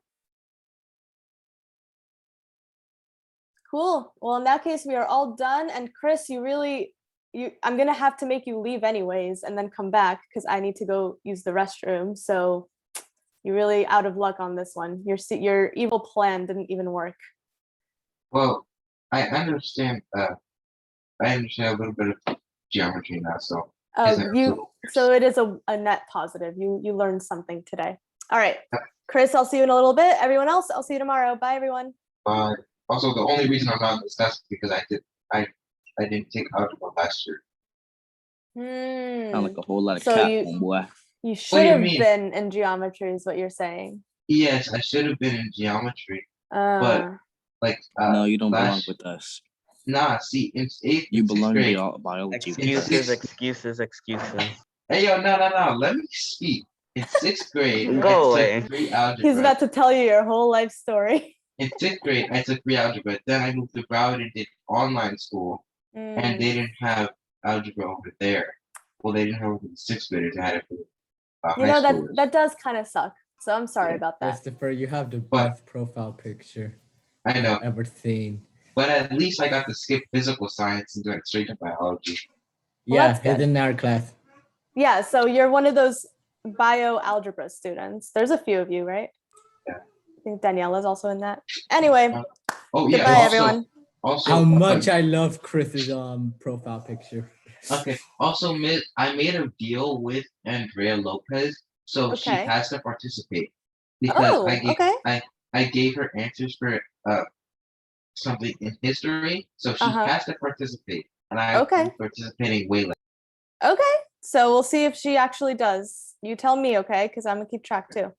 Cool. Well, in that case, we are all done. And Chris, I'm gonna have to make you leave anyways, and then come back because I need to go use the restroom. So you're really out of luck on this one. Your evil plan didn't even work. Well, I understand. I understand a little bit of geometry now, so. So it is a net positive. You learned something today. All right, Chris, I'll see you in a little bit. Everyone else, I'll see you tomorrow. Bye, everyone. Also, the only reason I'm not in this class is because I didn't take algebra last year. Sound like a whole lot of So cap, boy. You should have mean? been in geometry, is what you're saying. Yes, I should have been in geometry, but like No, you don't belong last- with us. Nah, see, it's eighth. You and sixth belong grade. in biology. with us. Excuses. Hey yo, no. Let me speak. In sixth grade, Go I away. took 3 algebra. He's about to tell you your whole life story. In sixth grade, I took 3 algebra. Then I moved to Broward and did online school, and they didn't have algebra over there. Well, they didn't have it for the sixth graders. They had it for You know, that does kind of suck. So I'm sorry about that. Christopher, you have the best profile picture I know, I've ever seen. but at least I got to skip physical science and went straight to biology. Well, Yeah, that's good. hidden in our class. Yeah, so you're one of those bioalgebra students. There's a few of you, right? Yeah. I think Daniela's also in that. Anyway, Oh yeah. goodbye, everyone. Also, How much I love Chris's profile picture. Okay. Also, I made a deal with Andrea Lopez, so she Okay. has to participate because Oh, okay. I gave her answers for something in history, so she has to participate, and I'm participating way less. Okay, so we'll see if she actually does. You tell me, okay? Because I'm gonna keep track too.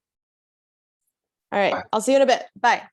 All right, Bye. I'll see you in a bit. Bye.